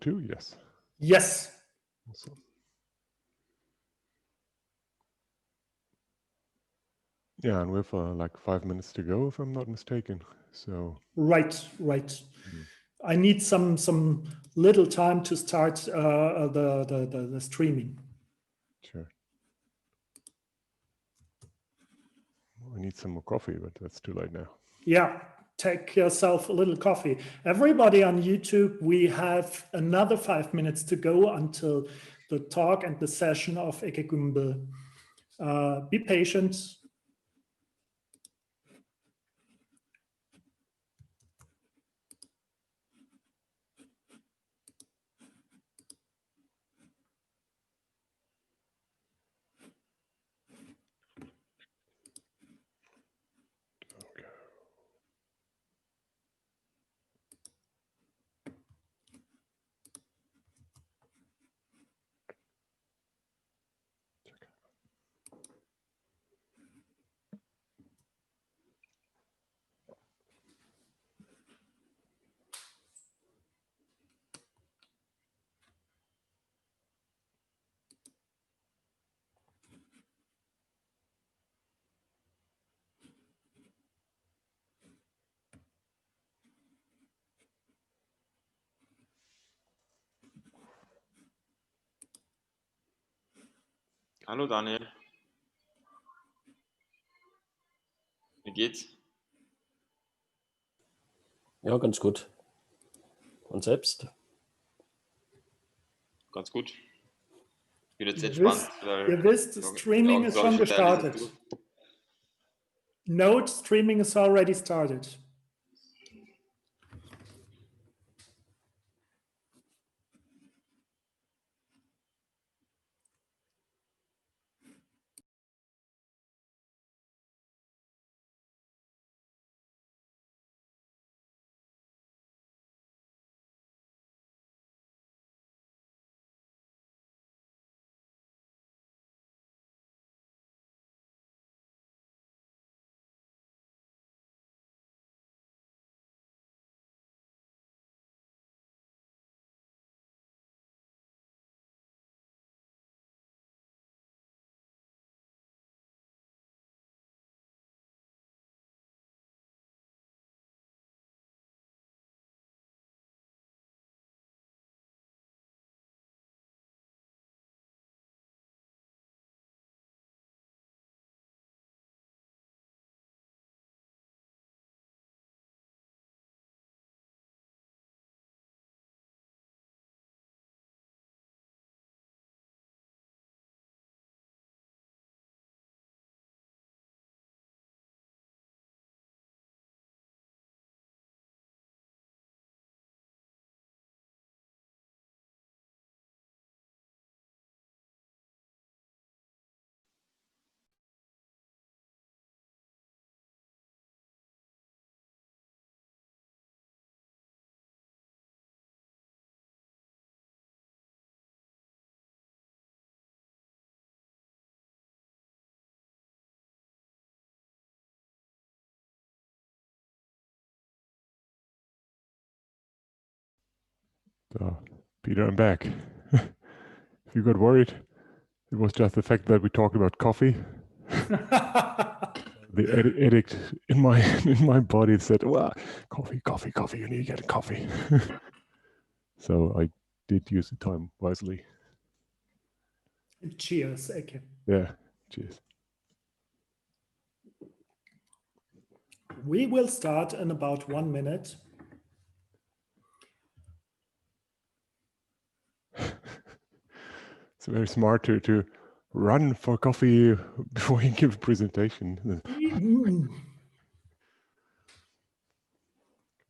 too? Yes. Yes. Awesome. Yeah, and we have like 5 minutes to go, if I'm not mistaken. So. Right. I need some little time to start the streaming. Sure. I need some more coffee, but that's too late now. Yeah, take yourself a little coffee. Everybody on YouTube, we have another 5 minutes to go until the talk and the session of Ekke Gümbel. Be patient. Hallo Daniel. Wie geht's? Ja, ganz gut. Und selbst? Ganz gut. Ich bin jetzt entspannt, weil Ihr wisst, Streaming ist schon gestartet. Note, streaming is already started. So, Peter, I'm back. If you got worried, it was just the fact that we talked about coffee. The addict in my body said, "Well, coffee, you need to get a coffee." So I did use the time wisely. Cheers, Ekke. Yeah, cheers. We will start in about 1 minute. It's very smart to run for coffee before you give a presentation.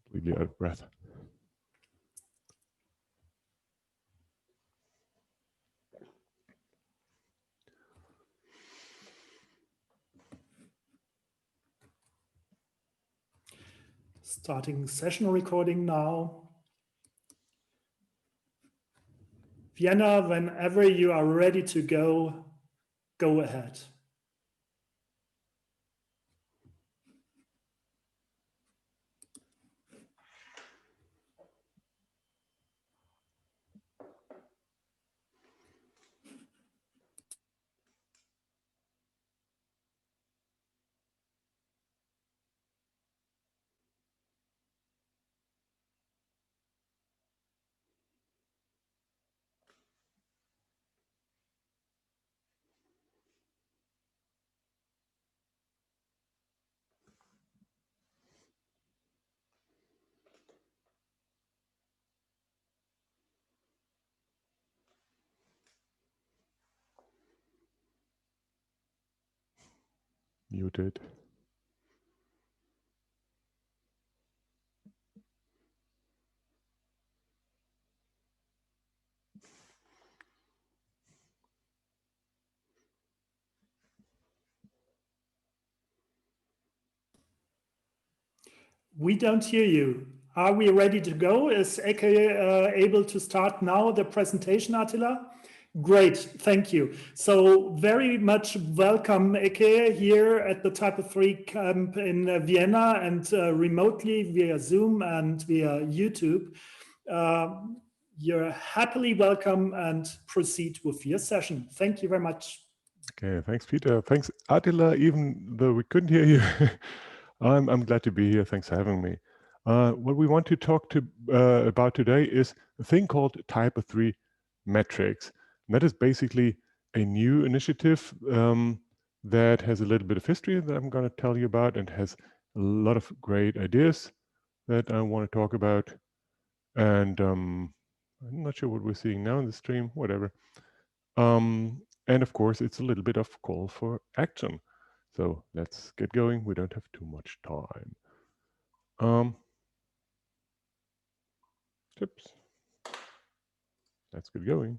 Completely out of breath. Starting session recording now. Vienna, whenever you are ready to go, go ahead. muted. We don't hear you. Are we ready to go? Is Ekke able to start now the presentation, Attila? Great, thank you. So very much welcome, Ekke, here at the TYPO3 camp in Vienna and remotely via Zoom and via YouTube. You're happily welcome and proceed with your session. Thank you very much. Okay, thanks, Peter. Thanks, Attila, even though we couldn't hear you. I'm glad to be here. Thanks for having me. What we want to talk about today is a thing called TYPO3 metrics. And that is basically a new initiative that has a little bit of history that I'm going to tell you about and has a lot of great ideas that I want to talk about. And I'm not sure what we're seeing now in the stream, whatever. And of course, it's a little bit of call for action. So let's get going. We don't have too much time. Oops. Let's get going.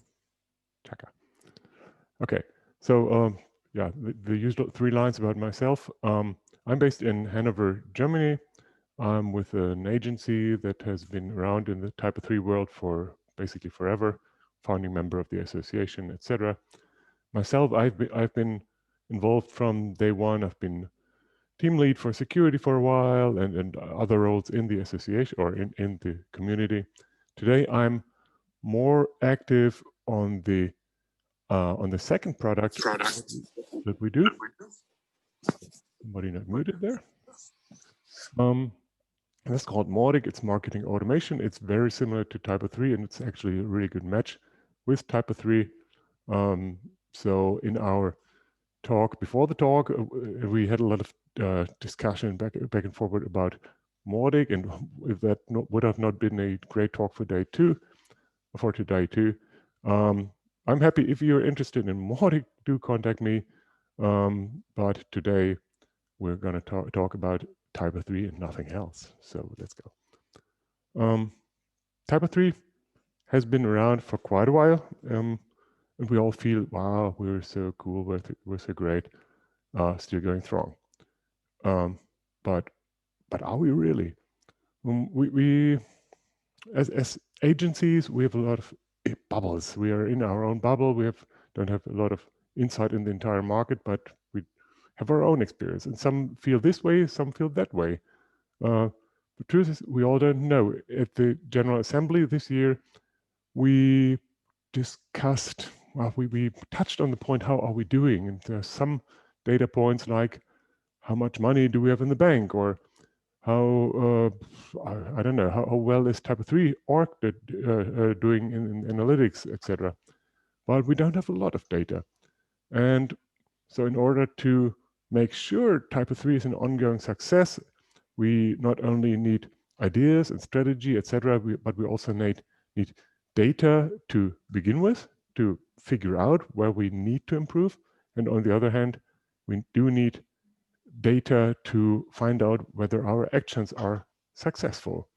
Chaka. Okay. So yeah, the usual 3 lines about myself. I'm based in Hanover, Germany. I'm with an agency that has been around in the TYPO3 world for basically forever, founding member of the association, etc. Myself, I've been involved from day one. I've been team lead for security for a while and other roles in the association or in the community. Today, I'm more active on the second product that we do. Somebody not muted there. That's called Mautic. It's marketing automation. It's very similar to TYPO3, and it's actually a really good match with TYPO3. So in our talk, before the talk, we had a lot of discussion back and forward about Mautic, and if that would have not been a great talk for day 2, for today too. I'm happy if you're interested in Mautic, do contact me. But today we're going to talk about TYPO3 and nothing else. So let's go. TYPO3 has been around for quite a while, and we all feel, wow, we're so cool, we're so great, still going strong. But are we really? We as agencies, we have a lot of bubbles. We are in our own bubble. We don't have a lot of insight in the entire market, but we have our own experience. And some feel this way, some feel that way. The truth is, we all don't know. At the General Assembly this year, we discussed, well, we touched on the point, how are we doing? And there are some data points like, how much money do we have in the bank? Or how, I don't know, how well is TYPO3 org doing in analytics, etc. But we don't have a lot of data. And so in order to make sure TYPO3 is an ongoing success, we not only need ideas and strategy, etc., but we also need data to begin with, to figure out where we need to improve. And on the other hand, we do need data to find out whether our actions are successful.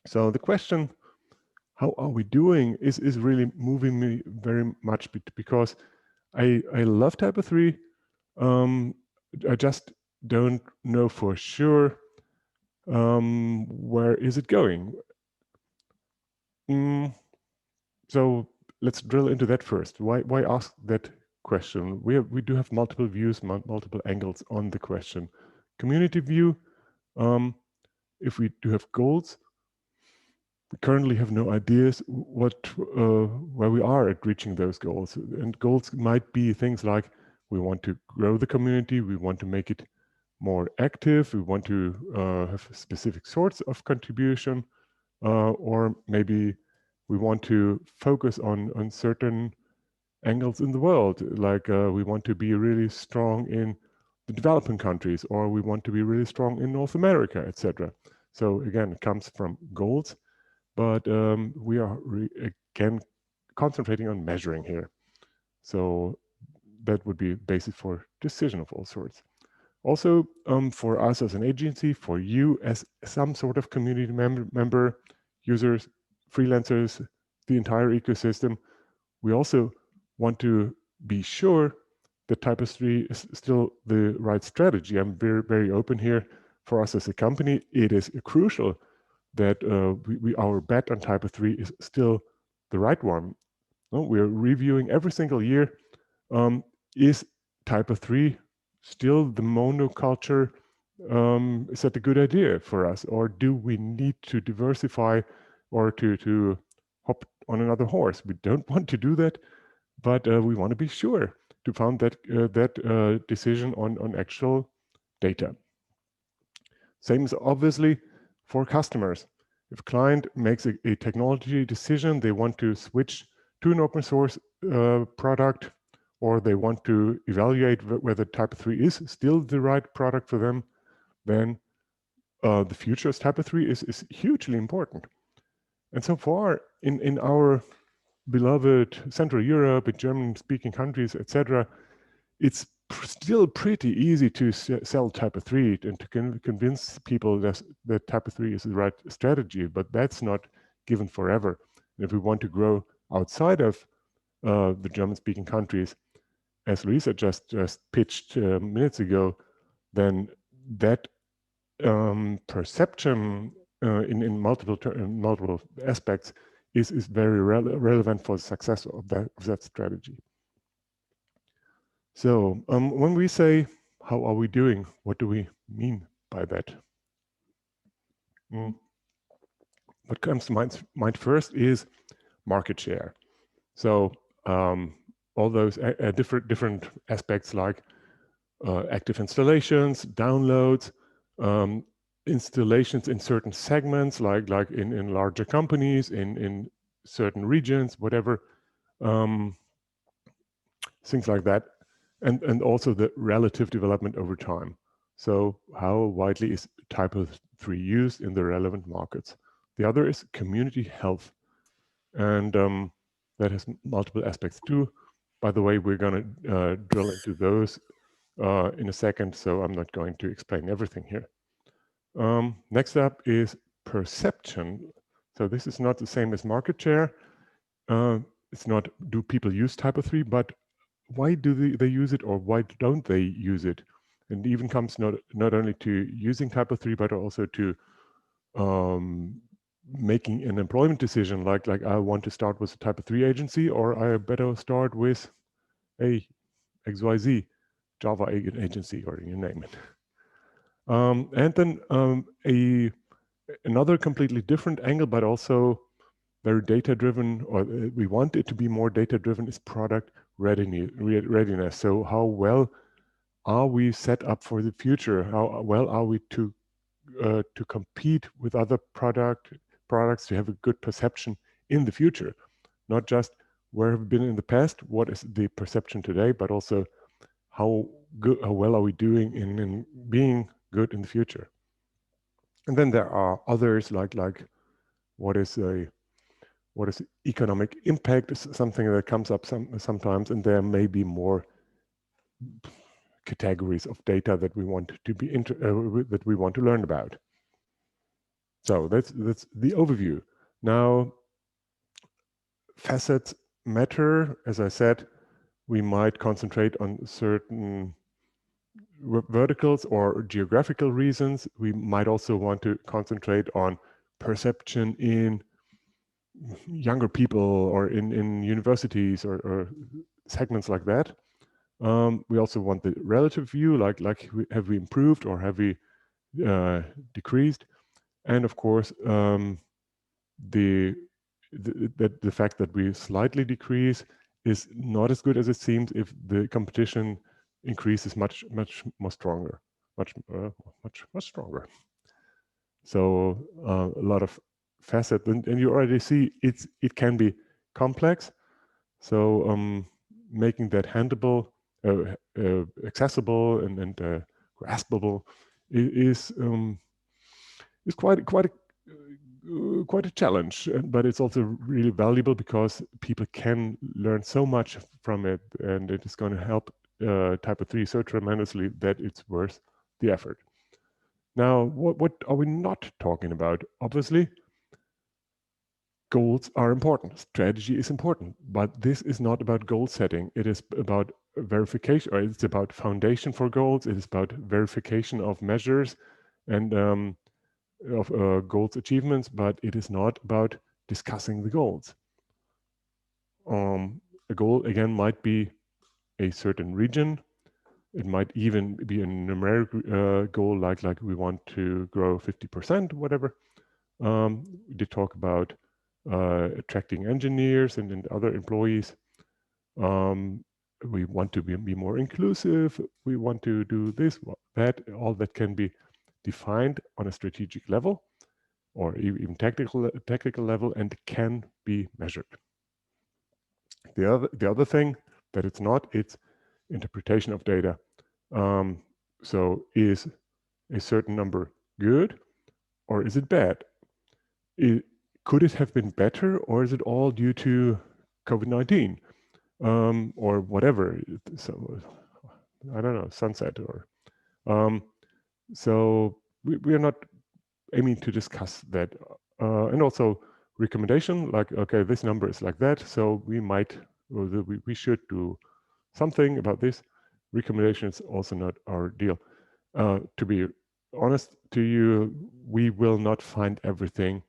So the question, how are we doing, is really moving me very much, because I love TYPO3. I just don't know for sure where is it going. So let's drill into that first. Why ask that question? We do have multiple views, multiple angles on the question. Community view, if we do have goals, we currently have no ideas where we are at reaching those goals. And goals might be things like, we want to grow the community, we want to make it more active, we want to have specific sorts of contribution, or maybe we want to focus on certain angles in the world, like we want to be really strong in the developing countries, or we want to be really strong in North America, etc. So again, it comes from goals, but we are again concentrating on measuring here. So that would be a basis for decision of all sorts. Also, for us as an agency, for you as some sort of community member, users, freelancers, the entire ecosystem, we also want to be sure that TYPO3 is still the right strategy. I'm very, very open here. For us as a company, it is crucial that our bet on TYPO3 is still the right one. We're reviewing every single year. Is TYPO3 still the monoculture? Is that a good idea for us? Or do we need to diversify or to hop on another horse? We don't want to do that, but we want to be sure to found that decision on actual data. Same is obviously for customers. If a client makes a technology decision, they want to switch to an open source product, or they want to evaluate whether TYPO3 is still the right product for them, then the future of TYPO3 is hugely important. And so far in our beloved Central Europe, in German-speaking countries, etc., it's still pretty easy to sell TYPO3 and to convince people that TYPO3 is the right strategy, but that's not given forever. And if we want to grow outside of the German-speaking countries, as Lisa just pitched minutes ago, then that perception in multiple aspects is very relevant for the success of that strategy. So when we say, how are we doing? What do we mean by that? What comes to mind first is market share. So all those different aspects like active installations, downloads, installations in certain segments, like in larger companies, in certain regions, whatever, things like that. And also the relative development over time. So how widely is TYPO3 used in the relevant markets? The other is community health. And that has multiple aspects too. By the way, we're going to drill into those in a second, so I'm not going to explain everything here. Next up is perception. So this is not the same as market share. It's not do people use TYPO3, but why do they use it or why don't they use it? And it even comes not only to using TYPO3, but also to making an employment decision, like I want to start with a TYPO3 agency, or I better start with a XYZ Java agency, or you name it. And then another completely different angle, but also very data-driven, or we want it to be more data-driven, is product readiness. So how well are we set up for the future? How well are we to compete with other products to have a good perception in the future? Not just where have we been in the past, what is the perception today, but also how well are we doing in being good in the future? And then there are others like what is economic impact, is something that comes up sometimes, and there may be more categories of data that we want to be that we want to learn about. So that's the overview. Now, facets matter. As I said, we might concentrate on certain verticals or geographical reasons. We might also want to concentrate on perception in younger people or in universities or segments like that. We also want the relative view, like have we improved or have we decreased? And of course, the fact that we slightly decrease is not as good as it seems if the competition increases much more stronger, much stronger. So a lot of facets, and you already see it can be complex. So making that handleable, accessible, and graspable is quite a challenge, but it's also really valuable because people can learn so much from it, and it is going to help TYPO3 so tremendously that it's worth the effort. Now, what are we not talking about? Obviously, goals are important, strategy is important, but this is not about goal setting. It is about verification, or it's about foundation for goals. It is about verification of measures and of goals achievements, but it is not about discussing the goals. A goal, again, might be a certain region. It might even be a numeric goal, like we want to grow 50%, whatever. We did talk about attracting engineers and other employees. We want to be more inclusive. We want to do this, that. All that can be defined on a strategic level or even technical level and can be measured. The other thing that it's not, it's interpretation of data. So is a certain number good or is it bad? Could it have been better, or is it all due to COVID-19 or whatever? So I don't know, sunset or so we are not aiming to discuss that. And also recommendation, like, okay, this number is like that, so we might, or we should do something about this. Recommendation is also not our deal. To be honest to you, we will not find everything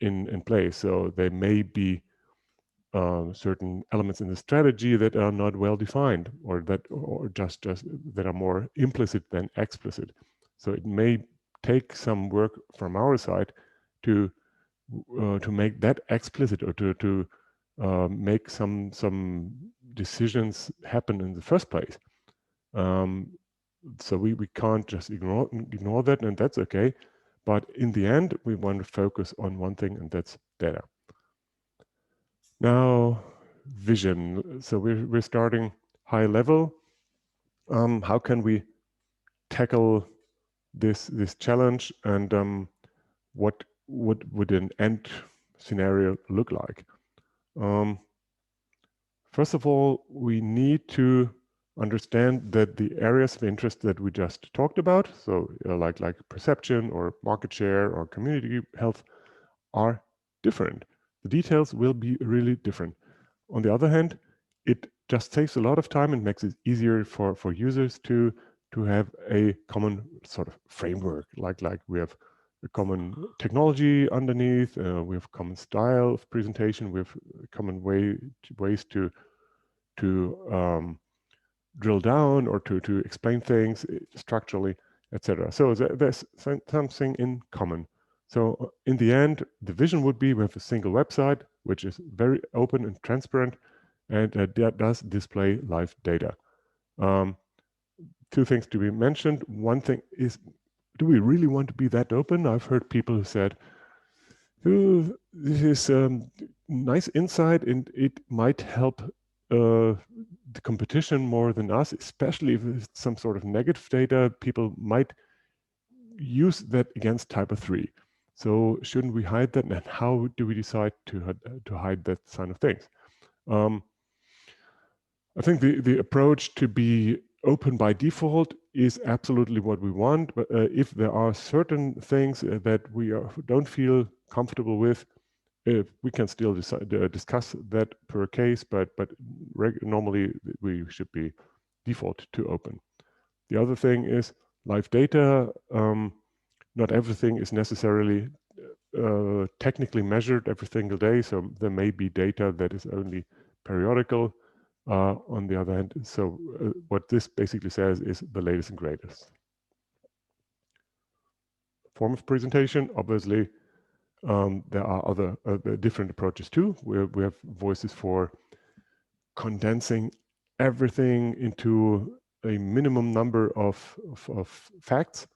in place. So there may be certain elements in the strategy that are not well defined, or just that are more implicit than explicit. So it may take some work from our side to make that explicit, or to make some decisions happen in the first place. So we can't just ignore that, and that's okay. But in the end, we want to focus on one thing, and that's data. Now, vision. So we're starting high level. How can we tackle this challenge, and what would an end scenario look like? First of all, we need to understand that the areas of interest that we just talked about, so like perception or market share or community health, are different. The details will be really different. On the other hand, it just takes a lot of time and makes it easier for users to have a common sort of framework, like we have a common technology underneath, we have common style of presentation, we have common ways to drill down or to explain things structurally, etc. So there's something in common. So in the end, the vision would be we have a single website, which is very open and transparent, and that does display live data. Two things to be mentioned. One thing is, do we really want to be that open? I've heard people who said, oh, this is nice insight and it might help the competition more than us, especially if it's some sort of negative data. People might use that against TYPO3. So shouldn't we hide that? And how do we decide to hide that kind of things? I think the approach to be open by default is absolutely what we want. But if there are certain things that we don't feel comfortable with, we can still discuss that per case, but normally we should be default to open. The other thing is live data. Not everything is necessarily technically measured every single day, so there may be data that is only periodical. On the other hand, so what this basically says is the latest and greatest. Form of presentation, obviously, there are other different approaches too. We have voices for condensing everything into a minimum number of facts,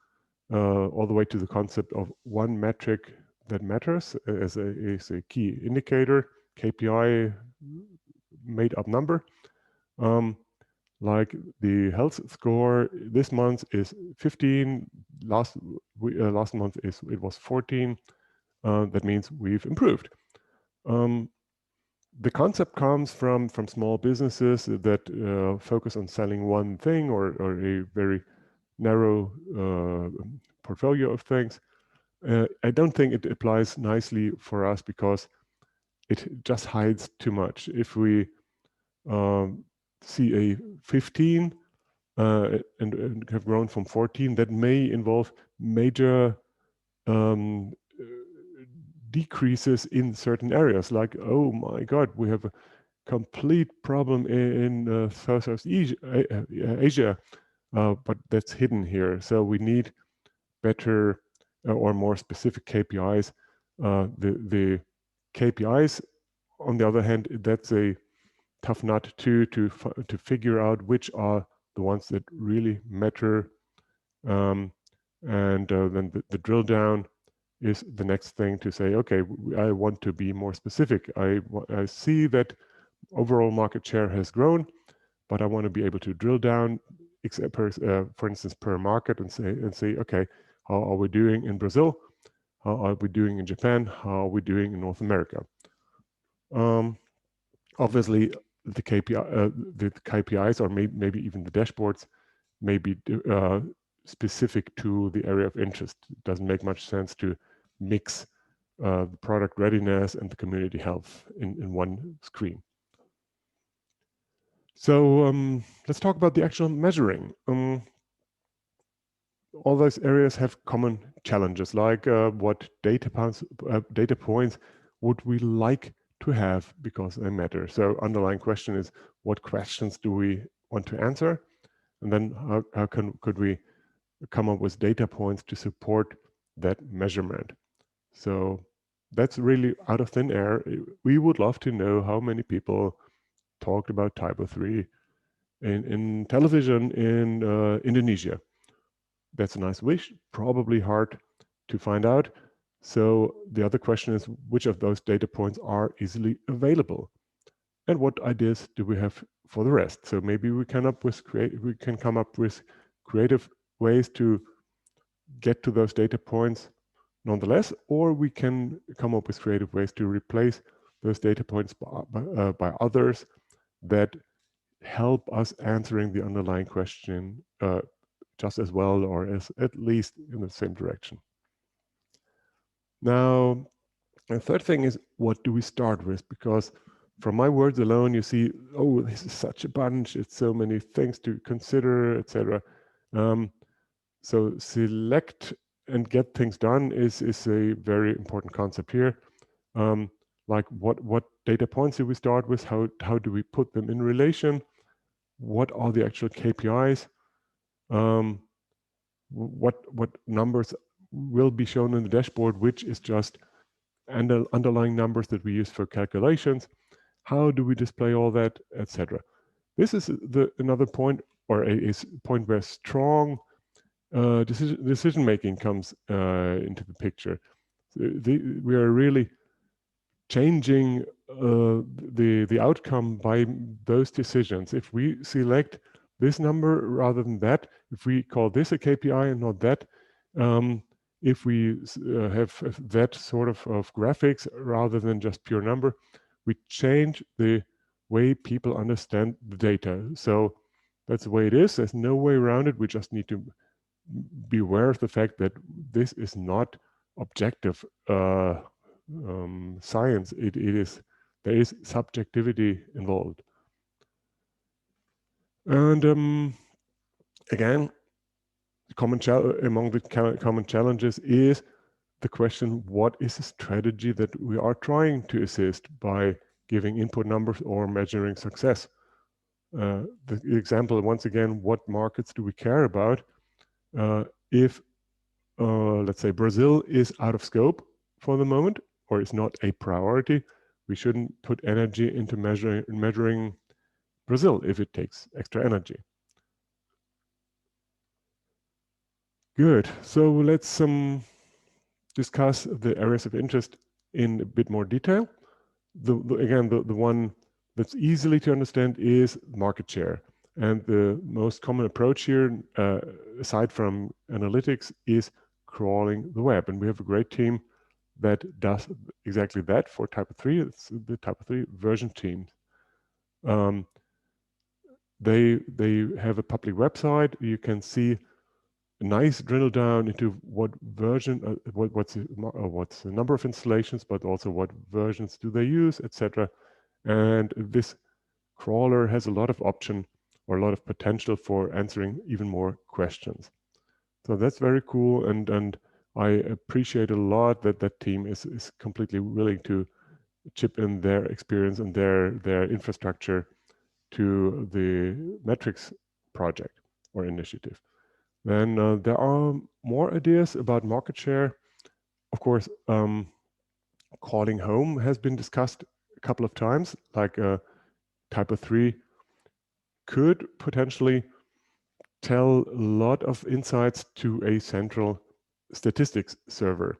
all the way to the concept of one metric that matters as a key indicator, KPI made up number. Like the health score this month is 15. Last month it was 14. That means we've improved. The concept comes from small businesses that focus on selling one thing or a very narrow portfolio of things. I don't think it applies nicely for us because it just hides too much. If we see a 15 and have grown from 14, that may involve major decreases in certain areas, like, oh my God, we have a complete problem in Southeast Asia, but that's hidden here. So we need better or more specific KPIs. The KPIs, on the other hand, that's a tough nut to figure out which are the ones that really matter. And then the drill down is the next thing to say, okay, I want to be more specific. I see that overall market share has grown, but I want to be able to drill down, for instance, per market and say, okay, how are we doing in Brazil? How are we doing in Japan? How are we doing in North America? Obviously, the KPIs or maybe even the dashboards may be specific to the area of interest. It doesn't make much sense to mix the product readiness and the community health in one screen. So let's talk about the actual measuring. All those areas have common challenges, like what data points would we like to have because they matter. So underlying question is, what questions do we want to answer? And then how could we come up with data points to support that measurement? So that's really out of thin air. We would love to know how many people talked about TYPO3 in television in Indonesia. That's a nice wish, probably hard to find out. So the other question is, which of those data points are easily available? And what ideas do we have for the rest? So maybe we can come up with creative ways to get to those data points nonetheless, or we can come up with creative ways to replace those data points by others that help us answering the underlying question just as well, or as at least in the same direction. Now, the third thing is, what do we start with? Because from my words alone, you see, oh, this is such a bunch. It's so many things to consider, etc. So select and get things done is a very important concept here. Like what data points do we start with? How do we put them in relation? What are the actual KPIs? What numbers will be shown in the dashboard, which is just underlying numbers that we use for calculations? How do we display all that, etc.? This is another point, or a point where strong decision making comes into the picture. We are really changing the outcome by those decisions. If we select this number rather than that, if we call this a KPI and not that, if we have that sort of graphics rather than just pure number, we change the way people understand the data. So that's the way it is. There's no way around it. We just need to be aware of the fact that this is not objective science. There is subjectivity involved. And again, among the common challenges is the question, what is the strategy that we are trying to assist by giving input numbers or measuring success? The example, once again, what markets do we care about? If, let's say, Brazil is out of scope for the moment, or is not a priority, we shouldn't put energy into measuring Brazil if it takes extra energy. Good. So let's discuss the areas of interest in a bit more detail. Again, the one that's easily to understand is market share. And the most common approach here, aside from analytics, is crawling the web. And we have a great team that does exactly that for TYPO3. It's the TYPO3 version team. They have a public website. You can see a nice drill down into what version, what's the number of installations, but also what versions do they use, etc. And this crawler has a lot of option or a lot of potential for answering even more questions. So that's very cool, and I appreciate a lot that that team is completely willing to chip in their experience and their infrastructure to the metrics project or initiative. Then there are more ideas about market share. Of course, calling home has been discussed a couple of times, like TYPO3 could potentially tell a lot of insights to a central statistics server.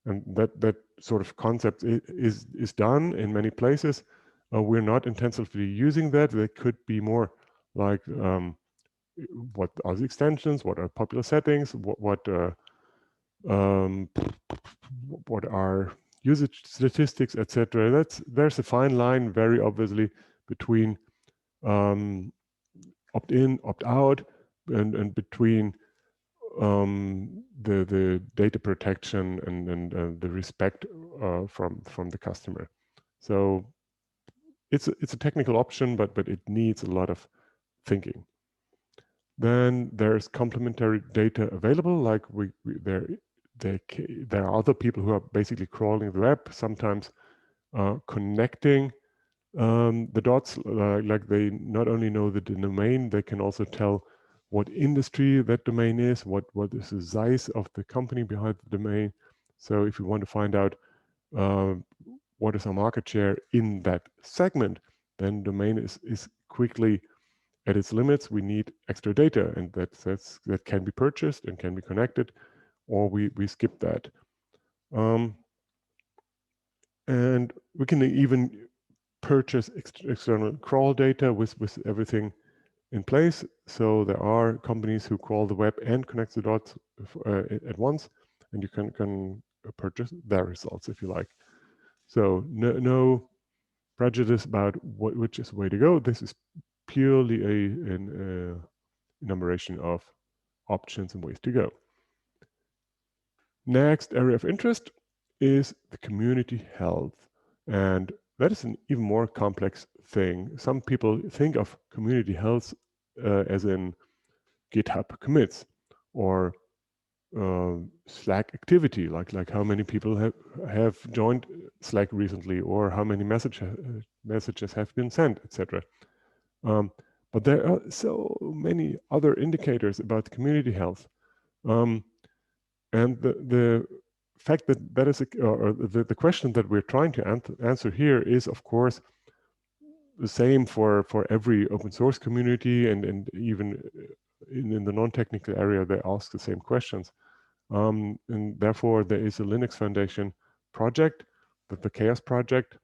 And that sort of concept is done in many places. We're not intensively using that. They could be more like what are the extensions, what are popular settings, what are usage statistics, etc. There's a fine line, very obviously, between opt-in, opt-out, and between the data protection and the respect from the customer. So it's a technical option, but it needs a lot of thinking. Then there's complementary data available, like there are other people who are basically crawling the web, sometimes connecting the dots, like they not only know the domain, they can also tell what industry that domain is, what is the size of the company behind the domain. So if you want to find out what is our market share in that segment, then domain is quickly at its limits. We need extra data, and that can be purchased and can be connected, or we skip that. And we can even purchase external crawl data with everything in place. So there are companies who crawl the web and connect the dots at once, and you can purchase their results if you like. So no prejudice about which is the way to go. This is purely an enumeration of options and ways to go. Next area of interest is the community health, and that is an even more complex thing. Some people think of community health as in GitHub commits or Slack activity, like how many people have joined Slack recently, or how many messages have been sent, etc. But there are so many other indicators about community health, and the fact that is the question that we're trying to answer here is, of course, the same for every open source community, and even in the non-technical area, they ask the same questions. And therefore, there is a Linux Foundation project, the Chaos project.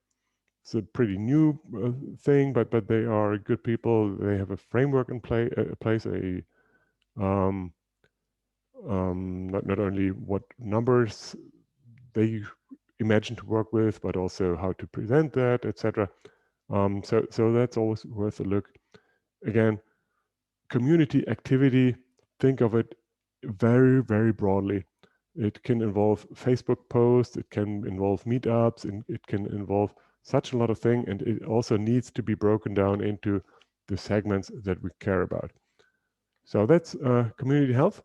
It's a pretty new thing, but they are good people. They have a framework in place, not only what numbers they imagine to work with, but also how to present that, etc. So that's always worth a look. Again, community activity, think of it very, very broadly. It can involve Facebook posts, it can involve meetups, and it can involve such a lot of things, and it also needs to be broken down into the segments that we care about. So that's community health.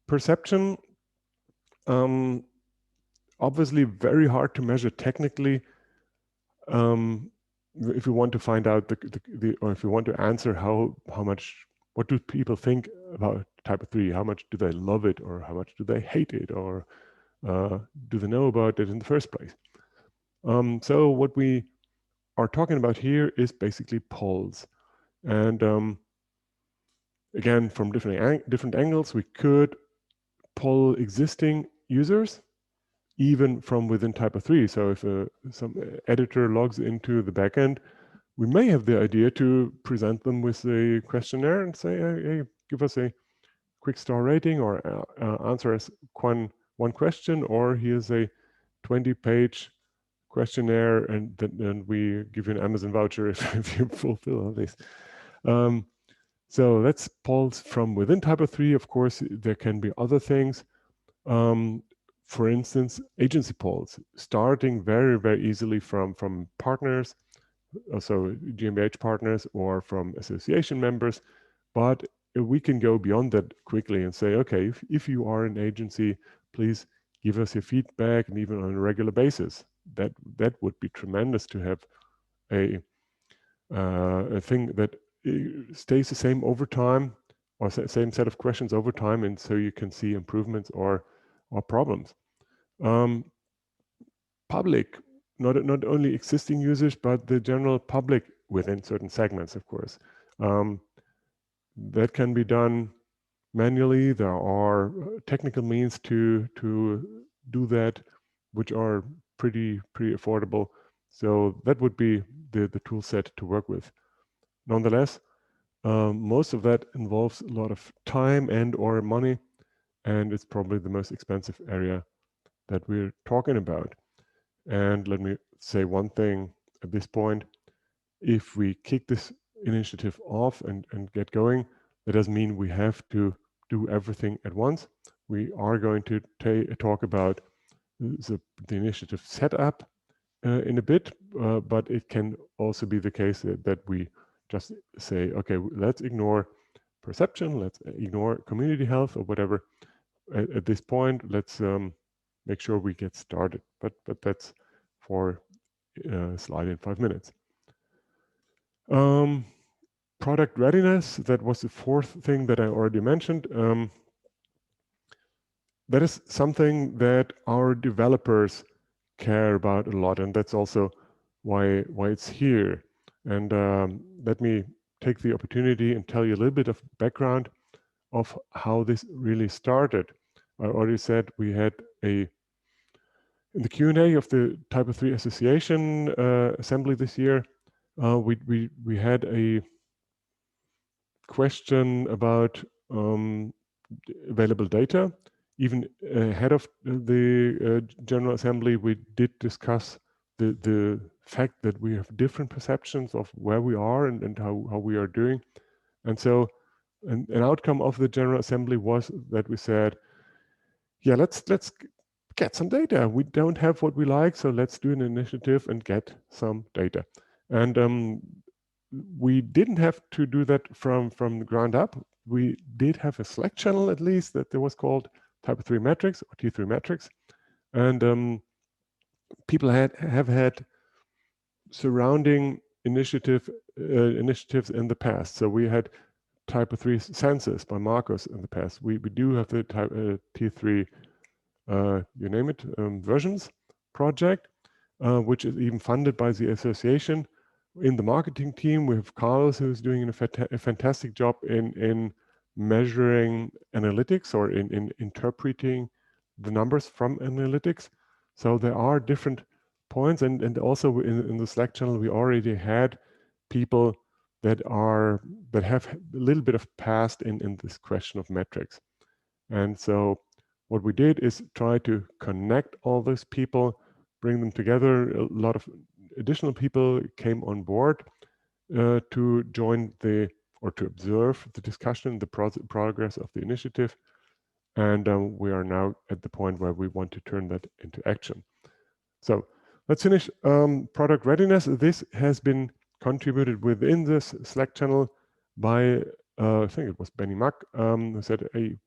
Perception, obviously very hard to measure technically. If you want to find out or if you want to answer what do people think about TYPO3? How much do they love it, or how much do they hate it, or do they know about it in the first place? So what we are talking about here is basically polls, and again, from different angles, we could poll existing users, even from within TYPO3. So if some editor logs into the backend, we may have the idea to present them with a questionnaire and say, hey, give us a quick star rating, or answer us one question, or here's a 20-page questionnaire, and then we give you an Amazon voucher if you fulfill all this. So that's polls from within TYPO3. Of course, there can be other things. For instance, agency polls, starting very, very easily from partners, also GmbH partners, or from association members. But we can go beyond that quickly and say, okay, if you are an agency, please give us your feedback, and even on a regular basis. That would be tremendous to have a thing that stays the same over time, or same set of questions over time, and so you can see improvements or problems. Public, not only existing users, but the general public within certain segments, of course. That can be done manually. There are technical means to do that, which are pretty affordable. So that would be the tool set to work with. Nonetheless, most of that involves a lot of time and or money, and it's probably the most expensive area that we're talking about. And let me say one thing at this point. If we kick this initiative off and get going, that doesn't mean we have to do everything at once. We are going to talk about the initiative setup in a bit, but it can also be the case that we just say, okay, let's ignore perception, let's ignore community health or whatever. At this point, let's make sure we get started. But that's for a slide in 5 minutes. Product readiness, that was the fourth thing that I already mentioned. That is something that our developers care about a lot, and that's also why it's here. And let me take the opportunity and tell you a little bit of background of how this really started. I already said we had in the Q&A of the TYPO3 Association assembly this year, we had a question about available data. Even ahead of the General Assembly, we did discuss the fact that we have different perceptions of where we are and how we are doing. And so an outcome of the General Assembly was that we said, yeah, let's get some data. We don't have what we like, so let's do an initiative and get some data. And we didn't have to do that from the ground up. We did have a Slack channel, at least, that there was called TYPO3 Metrics or T3 Metrics, and people have had surrounding initiatives in the past. So we had TYPO3 census by Marcus in the past. We do have the T3 you name it versions project, which is even funded by the association. In the marketing team, we have Carlos, who's doing a fantastic job in measuring analytics or in interpreting the numbers from analytics. So there are different points, and also in the Slack channel, we already had people that have a little bit of past in this question of metrics. And so what we did is try to connect all those people, bring them together. A lot of additional people came on board to join or to observe the discussion, the progress of the initiative. And we are now at the point where we want to turn that into action. So let's finish product readiness. This has been contributed within this Slack channel by, I think it was Benny Mack, who said, hey,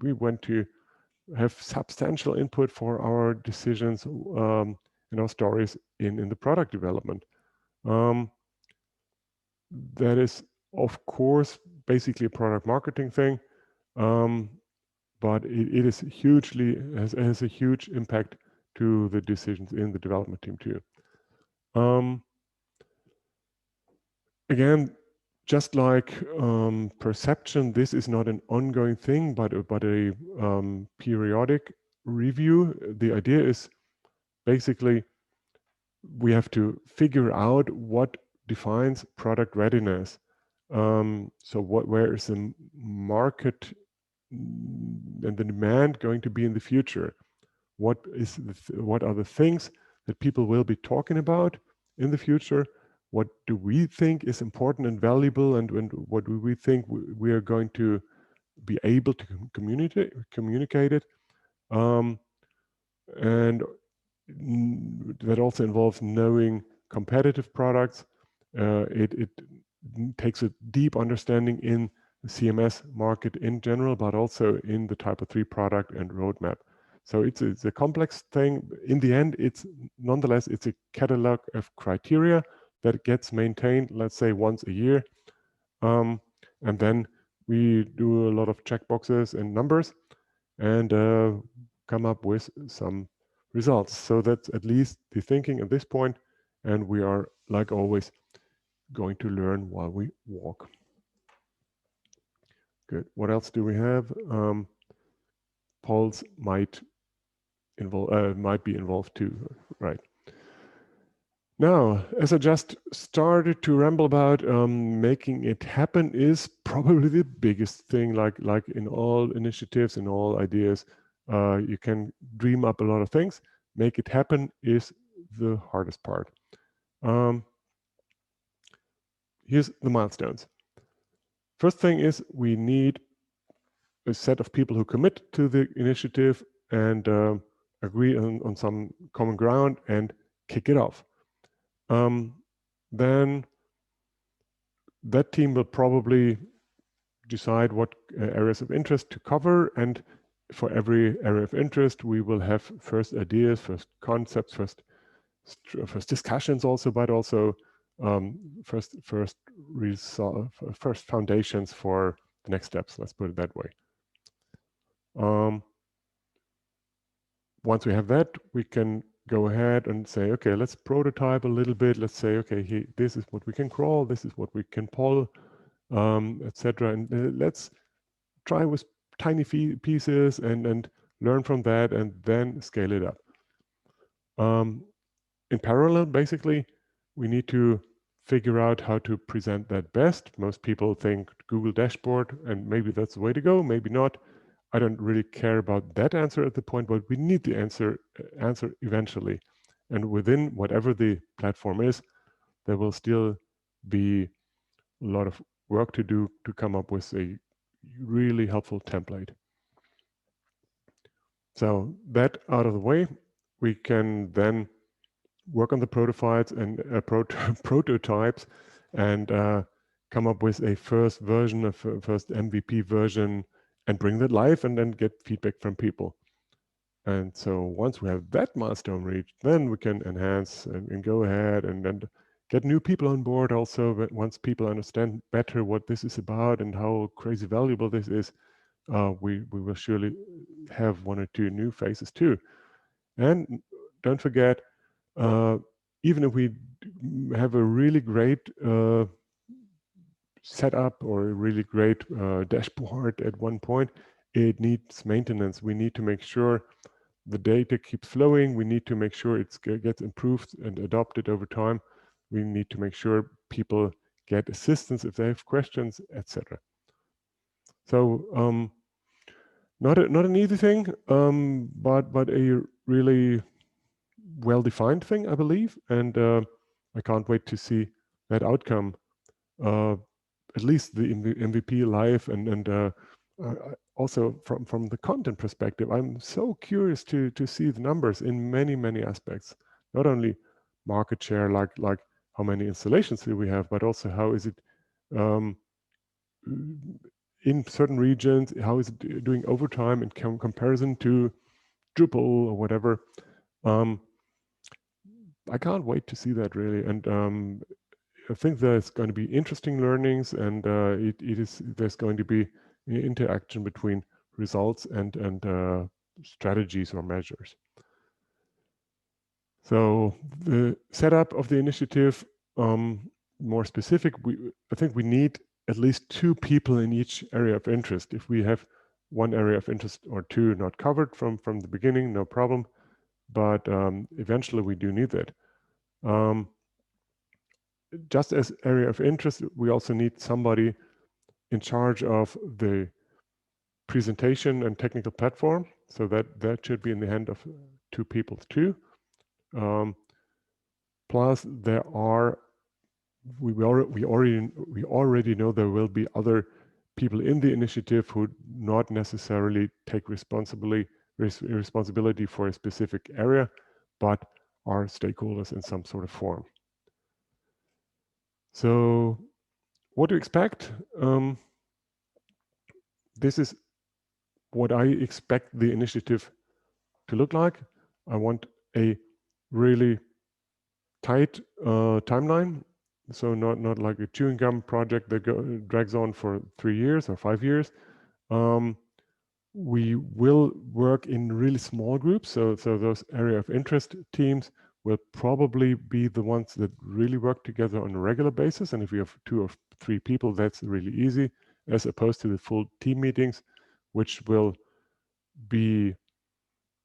we want to have substantial input for our decisions and our stories in the product development. That is, of course, basically a product marketing thing, but it is hugely has a huge impact to the decisions in the development team too. Again, just like perception, this is not an ongoing thing, but a periodic review. The idea is basically we have to figure out what defines product readiness. So where is the market and the demand going to be in the future? What are the things that people will be talking about in the future? what do we think is important and valuable, and what do we think we are going to be able to communicate it. And that also involves knowing competitive products. It takes a deep understanding in the CMS market in general, but also in the TYPO3 product and roadmap. So it's a complex thing. In the end, it's nonetheless, it's a catalog of criteria that gets maintained, let's say, once a year. And then we do a lot of checkboxes and numbers and come up with some results. So that's at least the thinking at this point. And we are, like always, going to learn while we walk. Good. What else do we have? Polls might be involved too, right? Now, as I just started to ramble about, making it happen is probably the biggest thing. Like in all initiatives and all ideas, you can dream up a lot of things. Make it happen is the hardest part. Here's the milestones. First thing is we need a set of people who commit to the initiative and agree on some common ground and kick it off. Then that team will probably decide what areas of interest to cover, and for every area of interest we will have first ideas, first concepts, first discussions also, but also first foundations for the next steps, let's put it that way. Once we have that, we can go ahead and say, okay, let's prototype a little bit. Let's say, okay, this is what we can crawl, this is what we can pull, etc. And let's try with tiny pieces and learn from that, and then scale it up. In parallel, basically, we need to figure out how to present that best. Most people think Google dashboard, and maybe that's the way to go, maybe not. I don't really care about that answer at the point, but we need the answer eventually. And within whatever the platform is, there will still be a lot of work to do to come up with a really helpful template. So that out of the way, we can then work on the prototypes and prototypes and come up with a first version, first MVP version, and bring that live and then get feedback from people. And so once we have that milestone reached, then we can enhance and go ahead and get new people on board also. But once people understand better what this is about and how crazy valuable this is, we will surely have one or two new faces too. And don't forget, even if we have a really great setup or a really great dashboard at one point, it needs maintenance. We need to make sure the data keeps flowing. We need to make sure it gets improved and adopted over time. We need to make sure people get assistance if they have questions, etc. So not an easy thing, but a really well-defined thing, I believe, and I can't wait to see that outcome. At least the MVP live, and also from the content perspective, I'm so curious to see the numbers in many aspects. Not only market share, like how many installations do we have, but also how is it in certain regions, how is it doing over time in comparison to Drupal or whatever. I can't wait to see that really, and I think there's going to be interesting learnings, and there's going to be an interaction between results and strategies or measures. So the setup of the initiative, more specific, I think we need at least 2 people in each area of interest. If we have one area of interest or 2 not covered from the beginning, no problem. But eventually we do need that. Just as area of interest, we also need somebody in charge of the presentation and technical platform. So that should be in the hand of 2 people too. Plus there are we already know there will be other people in the initiative who not necessarily take responsibility for a specific area, but are stakeholders in some sort of form. So what to expect? This is what I expect the initiative to look like. I want a really tight timeline. So not like a chewing gum project that drags on for 3 years or 5 years. We will work in really small groups. So those area of interest teams will probably be the ones that really work together on a regular basis. And if we have 2 or 3 people, that's really easy, as opposed to the full team meetings, which will be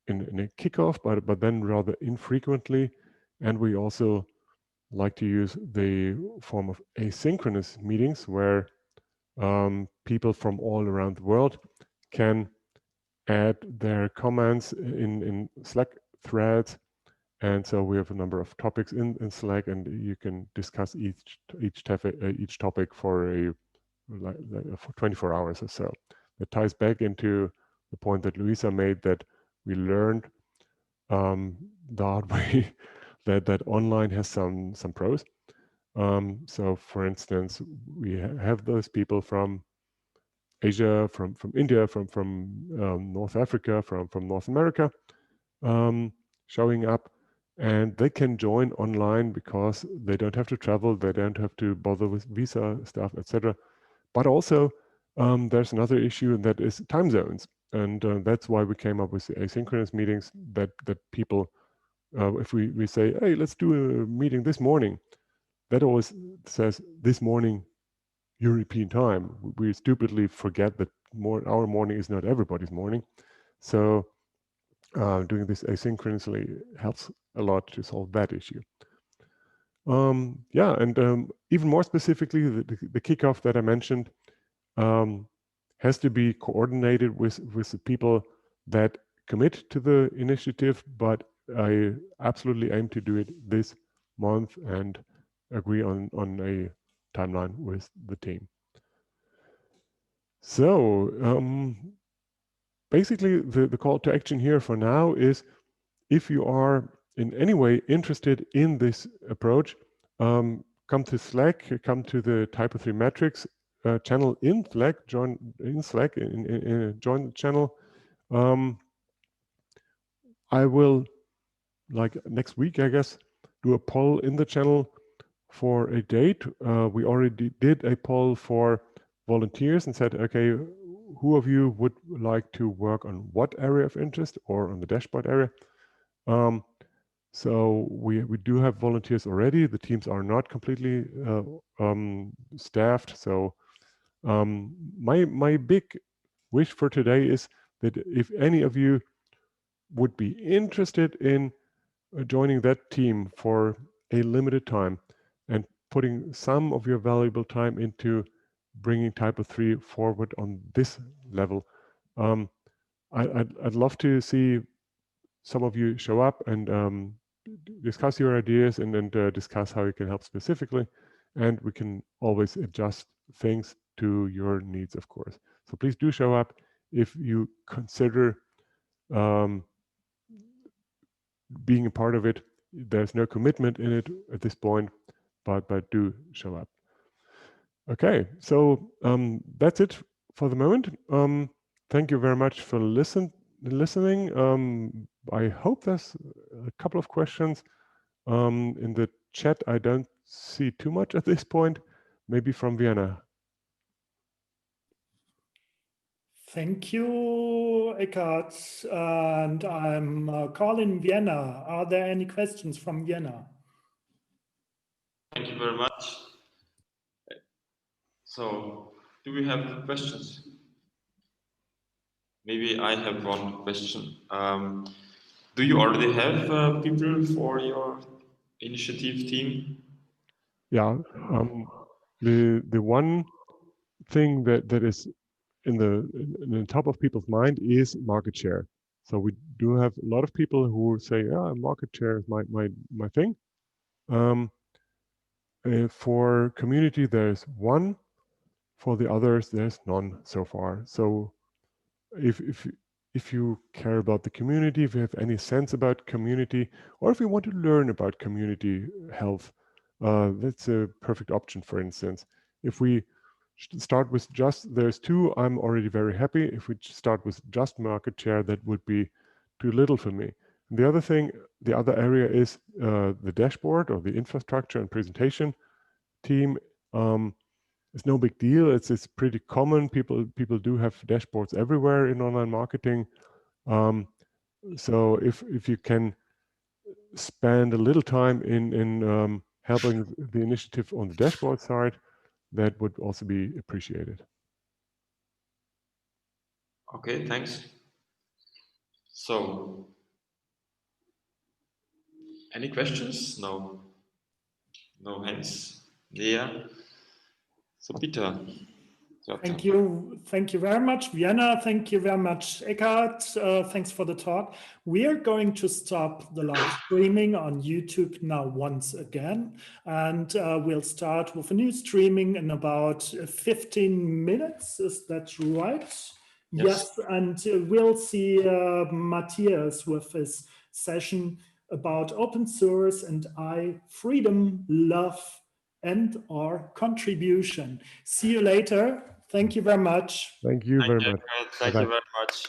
in a kickoff, but then rather infrequently. And we also like to use the form of asynchronous meetings where people from all around the world can add their comments in Slack threads. And so we have a number of topics in Slack, and you can discuss each topic for for 24 hours or so. That ties back into the point that Luisa made, that we learned the hard way that online has some pros. So for instance, we have those people from Asia, from India, from North Africa, from North America, showing up, and they can join online because they don't have to travel, they don't have to bother with visa stuff, etc. But also, there's another issue, and that is time zones, and that's why we came up with the asynchronous meetings. That people, if we say, hey, let's do a meeting this morning, that always says this morning European time. We stupidly forget that our morning is not everybody's morning. So doing this asynchronously helps a lot to solve that issue. Yeah, and even more specifically, the kickoff that I mentioned has to be coordinated with the people that commit to the initiative, but I absolutely aim to do it this month and agree on a timeline with the team. So basically the call to action here for now is, if you are in any way interested in this approach, come to Slack, come to the TYPO3 metrics channel in Slack, join the channel. I will, like next week, I guess, do a poll in the channel for a date. We already did a poll for volunteers and said, okay, who of you would like to work on what area of interest or on the dashboard area? So we do have volunteers already. The teams are not completely staffed. So my big wish for today is that if any of you would be interested in joining that team for a limited time and putting some of your valuable time into bringing TYPO3 forward on this level, I'd love to see some of you show up and discuss your ideas and discuss how you can help specifically. And we can always adjust things to your needs, of course. So please do show up if you consider being a part of it. There's no commitment in it at this point, but do show up. Okay, so that's it for the moment. Thank you very much for listening. I hope there's a couple of questions in the chat. I don't see too much at this point. Maybe from Vienna. Thank you, Eckart. And I'm calling Vienna. Are there any questions from Vienna? Thank you very much. So, do we have questions? Maybe I have one question. Do you already have people for your initiative team? Yeah, the one thing that is in the top of people's mind is market share. So we do have a lot of people who say, "Yeah, market share is my thing." For community, there's one. For the others, there's none so far. So if you care about the community, if you have any sense about community, or if you want to learn about community health, that's a perfect option. For instance, if we start with just there's two, I'm already very happy. If we start with just market share, that would be too little for me. And the other thing, the other area is the dashboard or the infrastructure and presentation team. It's no big deal. It's pretty common. People do have dashboards everywhere in online marketing. So if you can spend a little time in helping the initiative on the dashboard side, that would also be appreciated. Okay, thanks. So, any questions? No. No hands there. So, Peter. Thank you very much, Vienna. Thank you very much, Eckhart. Thanks for the talk. We are going to stop the live streaming on YouTube now once again, and we'll start with a new streaming in about 15 minutes. Is that right? Yes, and we'll see Matthias with his session about open source and freedom, love, and our contribution. See you later. Thank you very much. Thank you very much. Thank you very much.